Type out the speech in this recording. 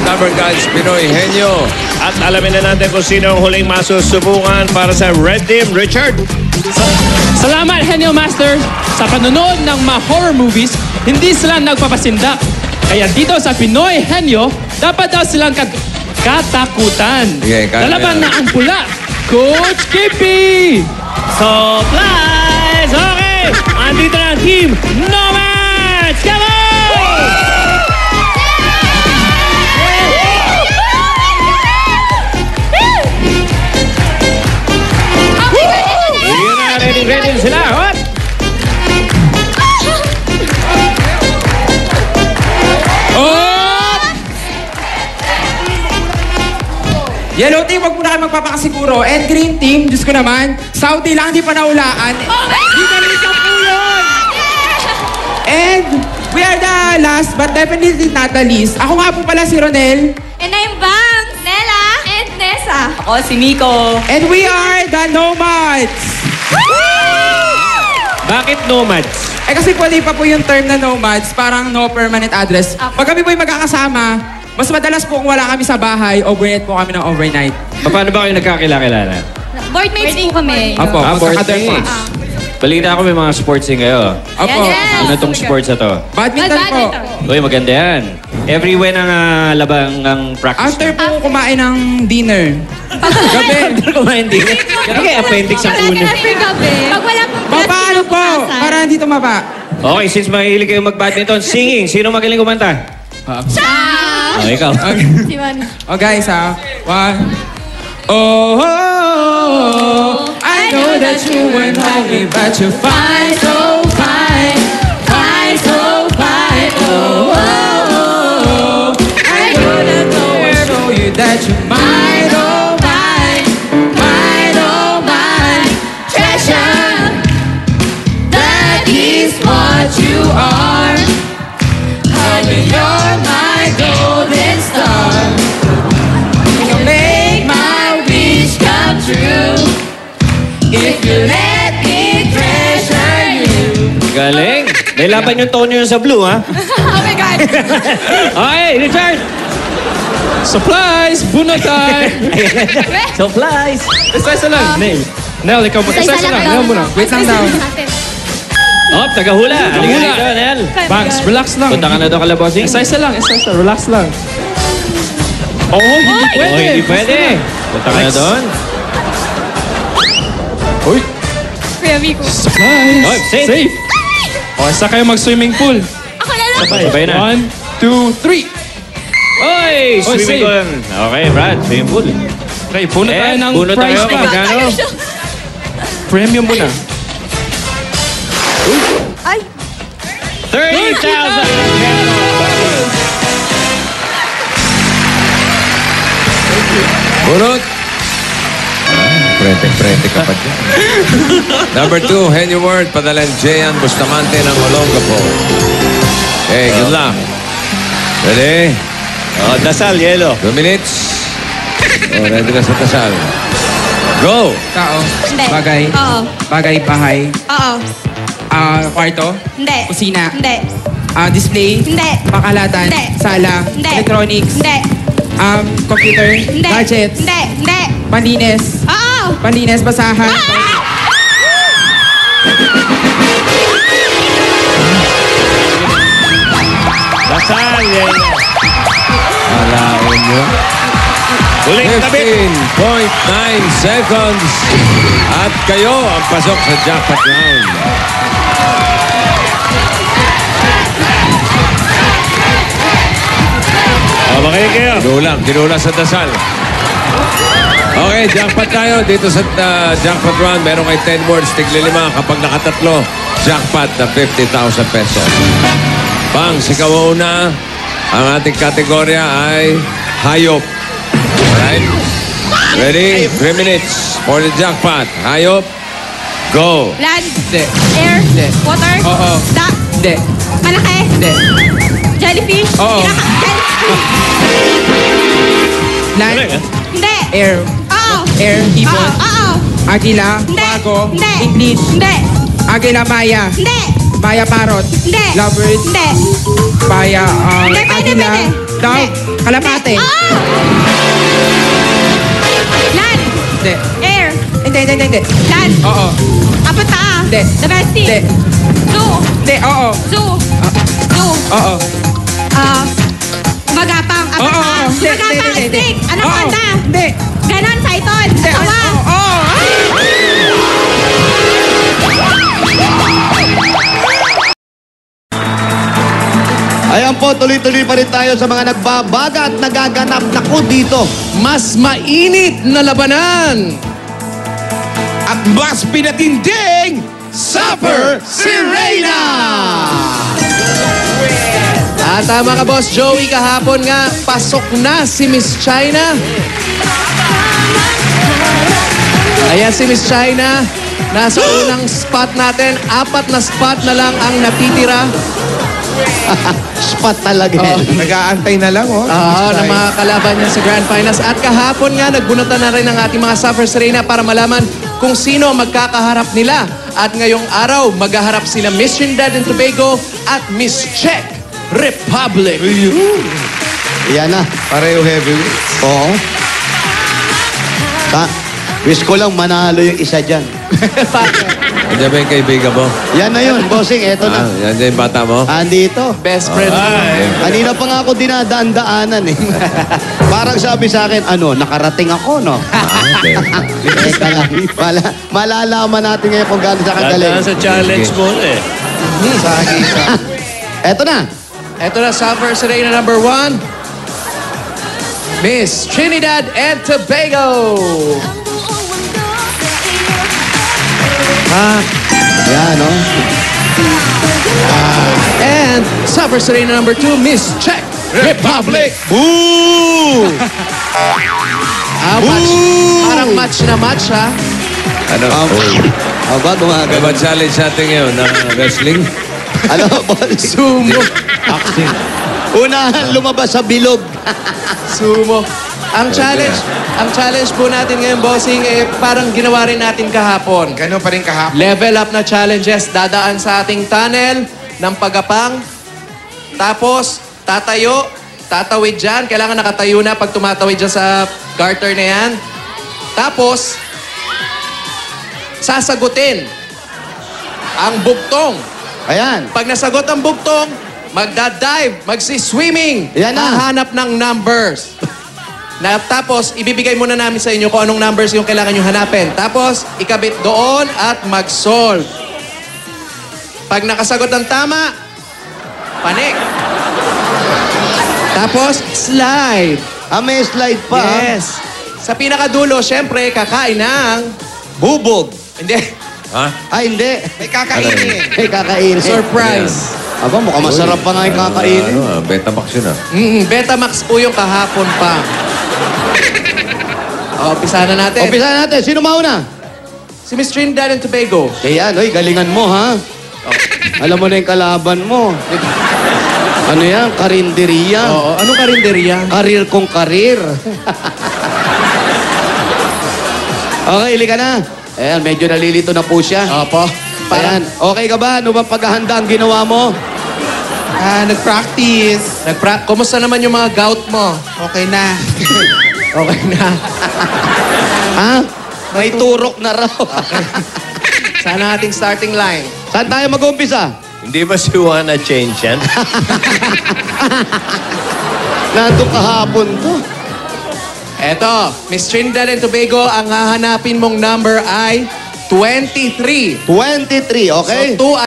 Number Guys Pinoy Henyo. At alamin na natin kung sino ang huling masusubukan para sa Red Team. Richard. Salamat, Henyo Master. Sa panonood ng mga horror movies, hindi sila nagpapasindak. Kaya dito sa Pinoy Henyo, dapat daw silang katakutan. Okay, Lalaban na ang pula. Coach Kippy! Supplies! Okay! Andito na ang Team Nomads! Come on! Ready sila, hot! Yellow team, wag muna kayo magpapakasiguro. And green team, Diyos ko naman, Saudi lang, di pa naulaan. Di na rin sa pulon! And we are the last, but definitely not the least. Ako nga po pala si Ronel. And I'm Bangs, Nella, and Nessa. Ako si Miko. And we are the Nomads. Bakit Nomads? Eh kasi pwede pa po yung term na Nomads, parang no permanent address. Pag kami po yung magkakasama, mas madalas po kung wala kami sa bahay, overnight po kami ng overnight. Paano ba kayo nagkakilala? Boardmates po kami. Apo, Boardmates. Balita ako may mga sports din kayo. Apo, Yes. Ano tong sports na to? badminton po. Uy, maganda yan. Every when ang labang ang practice. After po kumain ng dinner. Gabi. After kumain din. Ganun kaya appendix ang uno. Every gabi. Pag wala pong Paano po? Para hindi tumaba. Okay, since mahilig kayo mag-badminton, singing. Sino magaling kumanta? Oh, ikaw. Si Man. Oh guys one. Oh, I know that you weren't lonely, but you're fine, so fine, fine, so fine. Oh, I know that no one show you that you're mine, oh mine, mine, oh mine, treasure. That is what you are. Honey, you're my golden star. You make my wish come true. If you let me treasure you. Galing. May laban yung tono yun sa blue, ha? Oh my God. Okay, Richard. Supplies! Buno time! Supplies. Isa-isa lang. Nel. Nel, ikaw mo. Isa-isa lang. Nel muna. Wait lang daw. Oh, tagahula. Halika Tagahula. dito, Nel. Banks, relax lang. Punta ka na doon kalabosing. Isa-isa lang. Isa-isa. Relax lang. Oo, hindi pwede. Oh, hindi pwede. Punta ka na doon. Uy, Kuya Miko. supplies. Oh, safe. O, isa kayo mag-swimming pool. Ako na lang. Sabay na. 1, 2, 3. Oy, swimming safe. pool. Okay, Brad, swimming pool. Okay, puno tayo ng puno tayo. prize pa. Magkano? Premium muna. Ay. 30,000. Bunot. Prente ka pa dyan. Number 2, Henyo Word. Padalan Jayan Bustamante ng Olongapo. Hey, good luck. Ready? Oh, dasal, yelo. 2 minutes. Oh, ready na sa tasal. Go! Tao. Hindi. Bagay. Oo. Bagay, bahay. Oo. Kwarto. Hindi. Kusina. Hindi. Display. Hindi. Pakalatan. Hindi. Sala. Hindi. Electronics. Hindi. Computer. Hindi. Gadgets. Hindi. Hindi. Panlinis. Oo. Panlinis, basahan. Dasal, yelo. Alaon nyo. Huling kabit. 15.9 seconds. At kayo ang pasok sa jackpot round. Oh, makinig kayo. Kinula sa dasal. Okay, jackpot tayo. Dito sa jackpot round, meron kay 10 words, tigli 5. Kapag nakatatlo, jackpot na 50,000 pesos. Pang, ikaw una. Ang ating kategorya ay hayop. Alright? Ready? 3 minutes for the jackpot. Hayop. Go. Land. Hindi. Air. Hindi. Water. Oo. Duck. Hindi. Malaki. Hindi. Jellyfish. Oo. Land. Hindi. Air. Oo. Air. Ibon. Oo. Agila. Hindi. Bago. Hindi. English. Hindi. Agila Maya. Hindi. Maya Parrot. Hindi. Lovebird. Hindi. Maya. Hindi, pwede, Agila. pwede. Dog. Hindi. Kalapate. Land. Hindi. Air. Hindi. Land. Oo. Apat paa. Hindi. Domestic. Hindi. Zoo. Hindi, oo. Zoo. Zoo. Oo. Gumagapang. Apat Oo. paa. Hindi, Gumagapang. hindi. Snake. Anaconda. Hindi. Ganon, python. Hindi. Awa. Oo. Ayan po, tuloy-tuloy pa rin tayo sa mga nagbabaga at nagaganap. Naku, dito. Mas mainit na labanan. At mas pinatinding Supper si Reyna! Tama ka, Boss Joey. Kahapon nga, pasok na si Miss China. Ayan si Miss China. Nasa unang spot natin. 4 na spot na lang ang natitira. Spot talaga. Nag-aantay na lang, oh. Na mga kalaban niya sa Grand Finals. At kahapon nga, nagbunutan na rin ang ating mga Supper Serena para malaman kung sino ang magkakaharap nila. At ngayong araw, maghaharap sila Miss Trinidad and Tobago at Miss Czech Republic. Yan na. Pareho heavyweight. Oo. Wish ko lang manalo yung isa dyan. Andiyan ba yung kaibigan mo? Yan na yun, bossing. Eto na. Yan yung bata mo? Andito. Best friend. Kanina pa nga ako dinadaan-daanan eh. Parang sabi sa akin, nakarating ako, no? Okay. Teka lang. Malalaman natin ngayon kung gaano sa kagaling. sa challenge mo eh. Eto na. Ito na, Supper Serena number 1. Miss Trinidad and Tobago. Yan, no? And Supper Serena number 2, Miss Czech Republic. Boo! Match, parang match na match, ha? Ano? Aba, May gumagano. ba challenge natin ngayon na wrestling? Ano, boss? Sumo. Unahan lumabas sa bilog. Sumo. Ang challenge po natin ngayon, bossing, parang ginawa rin natin kahapon. Ganun pa rin kahapon. Level up na challenges, dadaan sa ating tunnel ng pagapang. Tapos, tatawid dyan. Kailangan nakatayo na pag tumatawid dyan sa garter na yan. Tapos, sasagutin ang bugtong. Ayan. Pag nasagot ang bugtong, magdadive, magsi-swimming. Yan na. Hahanap ng numbers. Tapos, ibibigay muna namin sa inyo kung anong numbers yung kailangan nyo hanapin. Tapos, ikabit doon at mag-solve. Pag nakasagot ng tama, panik. Tapos, slide. May slide pa. Yes. Sa pinakadulo, syempre, kakain ng... Bubog. Hindi. Ha? Ay, hindi. May kakainin. May kakainin. Surprise. Aba, mukhang masarap pa nga yung kakainin. Betamax yun ah. Betamax po yung kahapon pa. Umpisa na natin. Umpisa natin. Sino mauna? Si Miss Trinidad and Tobago. Kaya, galingan mo, ha? Alam mo na yung kalaban mo. Ano yan? Karinderiya. Oo. Anong karinderya? Karir kong karir. Okay, ili ka na. Ayan, medyo nalilito na po siya. Opo. Ayan, okay ka ba? Ano bang paghahanda ang ginawa mo? Nag-practice. Kumusta naman yung mga gout mo? Okay na. Okay na. Ha? May turok na raw. Sana ating starting line. Saan tayo mag-umpisa? Hindi ba si Juana change yan? Nandun kahapon to. Eto, Miss Trinidad and Tobago, ang hahanapin mong number ay 23. 23, okay? So, 2